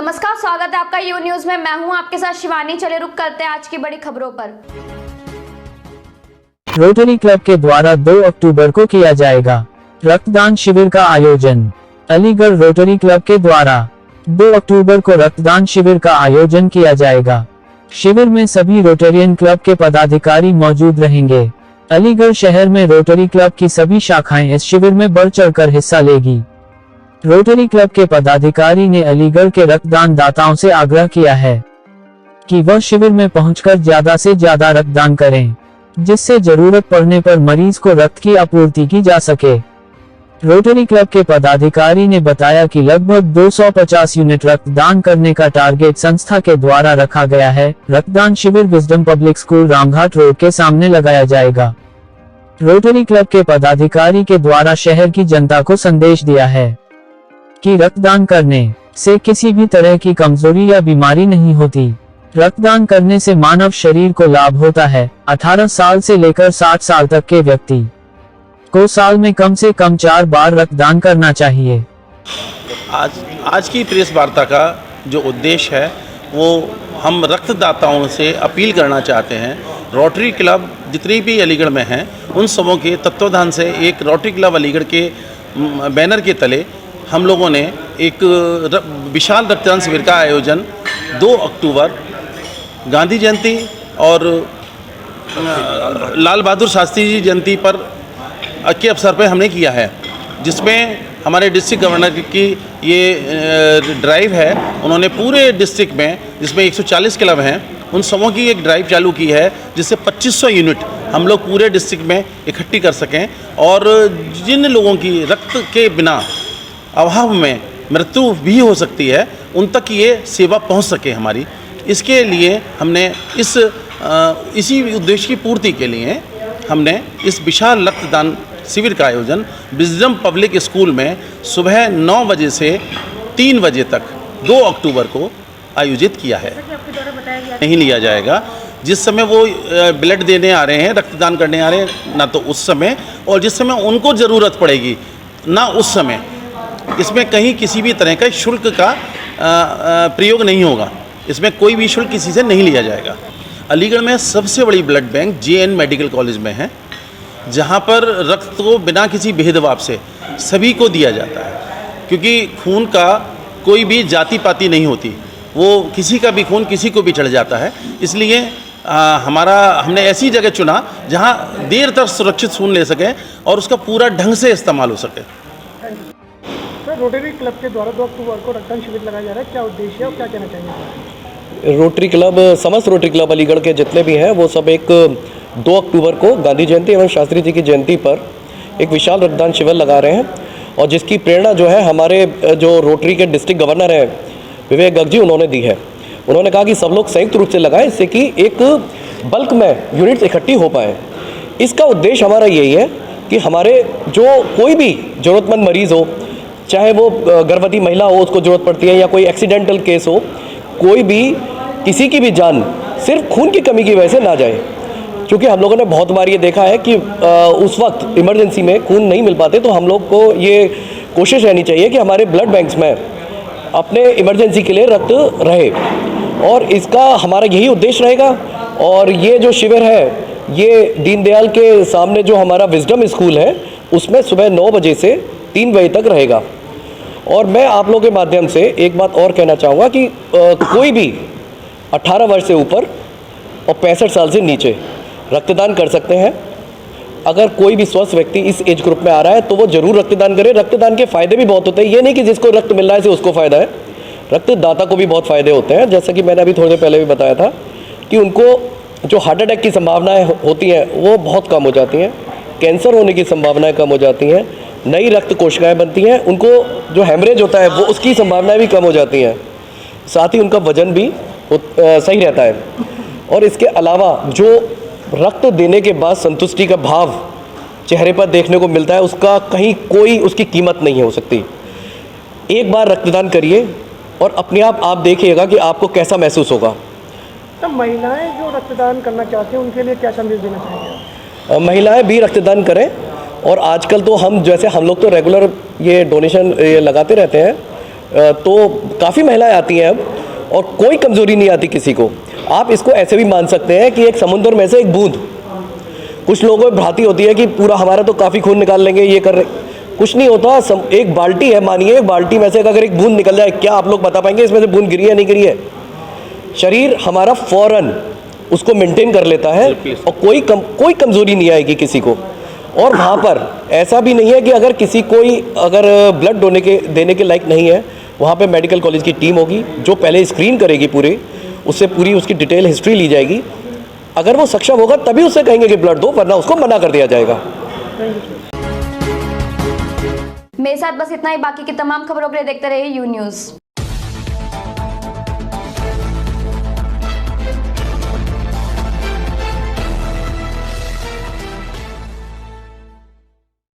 नमस्कार, स्वागत है आपका यू न्यूज में। मैं हूं आपके साथ शिवानी। चले रुक करते हैं आज की बड़ी खबरों पर। रोटरी क्लब के द्वारा 2 अक्टूबर को किया जाएगा रक्तदान शिविर का आयोजन। अलीगढ़ रोटरी क्लब के द्वारा 2 अक्टूबर को रक्तदान शिविर का आयोजन किया जाएगा। शिविर में सभी रोटेरियन क्लब के पदाधिकारी मौजूद रहेंगे। अलीगढ़ शहर में रोटरी क्लब की सभी शाखाएं इस शिविर में बढ़ चढ़कर हिस्सा लेगी। रोटरी क्लब के पदाधिकारी ने अलीगढ़ के रक्तदान दाताओं से आग्रह किया है कि वह शिविर में पहुंचकर ज्यादा से ज्यादा रक्तदान करें, जिससे जरूरत पड़ने पर मरीज को रक्त की आपूर्ति की जा सके। रोटरी क्लब के पदाधिकारी ने बताया कि लगभग 250 यूनिट रक्तदान करने का टारगेट संस्था के द्वारा रखा गया है। रक्तदान शिविर wisdom public school Ramghat road के सामने लगाया जाएगा। रोटरी क्लब के पदाधिकारी के द्वारा शहर की जनता को संदेश दिया है कि रक्तदान करने से किसी भी तरह की कमजोरी या बीमारी नहीं होती। रक्तदान करने से मानव शरीर को लाभ होता है। 18 साल से लेकर 60 साल तक के व्यक्ति को साल में कम से कम 4 बार रक्तदान करना चाहिए। आज की प्रेस वार्ता का जो उद्देश्य है वो हम रक्तदाताओं से अपील करना चाहते हैं। रोटरी क्लब जितनी भी अलीगढ़ में हैं उन सबों के तत्वाधान से एक रोटरी क्लब अलीगढ़ के बैनर के तले हम लोगों ने एक विशाल रक्तदान शिविर का आयोजन 2 अक्टूबर गांधी जयंती और लाल बहादुर शास्त्री जी जयंती पर के अवसर पर हमने किया है, जिसमें हमारे डिस्ट्रिक्ट गवर्नर की ये ड्राइव है। उन्होंने पूरे डिस्ट्रिक्ट में, जिसमें 140 क्लब हैं, उन सबों की एक ड्राइव चालू की है, जिससे 2500 यूनिट हम लोग पूरे डिस्ट्रिक्ट में इकट्ठी कर सकें और जिन लोगों की रक्त के बिना अभाव में मृत्यु भी हो सकती है उन तक ये सेवा पहुंच सके हमारी। इसके लिए हमने इसी उद्देश्य की पूर्ति के लिए हमने इस विशाल रक्तदान शिविर का आयोजन विजडम पब्लिक स्कूल में सुबह 9 बजे से 3 बजे तक 2 अक्टूबर को आयोजित किया है। नहीं लिया जाएगा जिस समय वो ब्लड देने आ रहे हैं, रक्तदान करने आ रहे हैं, ना तो उस समय, और जिस समय उनको ज़रूरत पड़ेगी ना उस समय। इसमें कहीं किसी भी तरह का शुल्क का प्रयोग नहीं होगा। इसमें कोई भी शुल्क किसी से नहीं लिया जाएगा। अलीगढ़ में सबसे बड़ी blood bank JN medical college में है, जहां पर रक्त को बिना किसी भेदभाव से सभी को दिया जाता है, क्योंकि खून का कोई भी जाति पाति नहीं होती। वो किसी का भी खून किसी को भी चढ़ जाता है। इसलिए हमने ऐसी जगह चुना जहां देर तक सुरक्षित खून ले सकें और उसका पूरा ढंग से इस्तेमाल हो सके। रोटरी क्लब के द्वारा 2 अक्टूबर को रक्तदान शिविर लगाया जा रहा है, क्या उद्देश्य है और क्या कहना चाहिए? रोटरी क्लब, समस्त रोटरी क्लब अलीगढ़ के जितने भी हैं वो सब एक 2 अक्टूबर को गांधी जयंती एवं शास्त्री जी की जयंती पर एक विशाल रक्तदान शिविर लगा रहे हैं, और जिसकी प्रेरणा जो है हमारे जो रोटरी के डिस्ट्रिक्ट गवर्नर हैं विवेक गर्ग जी, उन्होंने दी है। उन्होंने कहा कि सब लोग संयुक्त रूप से लगाएं, इससे कि एक बल्क में यूनिट्स इकट्ठी हो पाएँ। इसका उद्देश्य हमारा यही है कि हमारे जो कोई भी ज़रूरतमंद मरीज़ हो, चाहे वो गर्भवती महिला हो, उसको ज़रूरत पड़ती है, या कोई एक्सीडेंटल केस हो, कोई भी किसी की भी जान सिर्फ खून की कमी की वजह से ना जाए। क्योंकि हम लोगों ने बहुत बार ये देखा है कि उस वक्त इमरजेंसी में खून नहीं मिल पाते, तो हम लोग को ये कोशिश रहनी चाहिए कि हमारे ब्लड बैंक्स में अपने इमरजेंसी के लिए रक्त रहे, और इसका हमारा यही उद्देश्य रहेगा। और ये जो शिविर है ये दीनदयाल के सामने जो हमारा विजडम स्कूल है उसमें सुबह 9 बजे से 3 बजे तक रहेगा। और मैं आप लोगों के माध्यम से एक बात और कहना चाहूँगा कि कोई भी 18 वर्ष से ऊपर और 65 साल से नीचे रक्तदान कर सकते हैं। अगर कोई भी स्वस्थ व्यक्ति इस एज ग्रुप में आ रहा है तो वो ज़रूर रक्तदान करे। रक्तदान के फ़ायदे भी बहुत होते हैं। ये नहीं कि जिसको रक्त मिल रहा है से उसको फ़ायदा है, रक्तदाता को भी बहुत फ़ायदे होते हैं। जैसा कि मैंने अभी थोड़ी देर पहले भी बताया था कि उनको जो हार्ट अटैक की संभावनाएँ होती हैं वो बहुत कम हो जाती हैं, कैंसर होने की संभावनाएँ कम हो जाती हैं, नई रक्त कोशिकाएं बनती हैं, उनको जो हेमरेज होता है वो उसकी संभावनाएं भी कम हो जाती हैं, साथ ही उनका वजन भी सही रहता है। और इसके अलावा जो रक्त देने के बाद संतुष्टि का भाव चेहरे पर देखने को मिलता है, उसका कहीं कोई उसकी कीमत नहीं हो सकती। एक बार रक्तदान करिए और अपने आप देखिएगा कि आपको कैसा महसूस होगा। तो महिलाएं जो रक्तदान करना चाहती हैं उनके लिए क्या संदेश देना चाहिए? महिलाएं भी रक्तदान करें। और आजकल तो हम लोग तो रेगुलर ये डोनेशन लगाते रहते हैं, तो काफ़ी महिलाएं आती हैं अब और कोई कमज़ोरी नहीं आती किसी को। आप इसको ऐसे भी मान सकते हैं कि एक समुद्र में से एक बूंद, कुछ लोगों में भ्रांति होती है कि पूरा हमारा तो काफ़ी खून निकाल लेंगे, ये कर रहे, कुछ नहीं होता। एक बाल्टी है, मानिए एक बाल्टी में से अगर एक बूंद निकल जाए, क्या आप लोग बता पाएंगे इसमें से बूंद गिरी है नहीं गिरी है? शरीर हमारा फौरन उसको मेंटेन कर लेता है और कोई कमज़ोरी नहीं आएगी किसी को। और वहाँ पर ऐसा भी नहीं है कि अगर किसी कोई अगर ब्लड देने के लायक नहीं है, वहाँ पे मेडिकल कॉलेज की टीम होगी जो पहले स्क्रीन करेगी पूरे, उससे पूरी उसकी डिटेल हिस्ट्री ली जाएगी। अगर वो सक्षम होगा तभी उससे कहेंगे कि ब्लड दो, वरना उसको मना कर दिया जाएगा। मेरे साथ बस इतना ही। बाकी की तमाम खबरों के लिए देखते रहिए यू न्यूज़।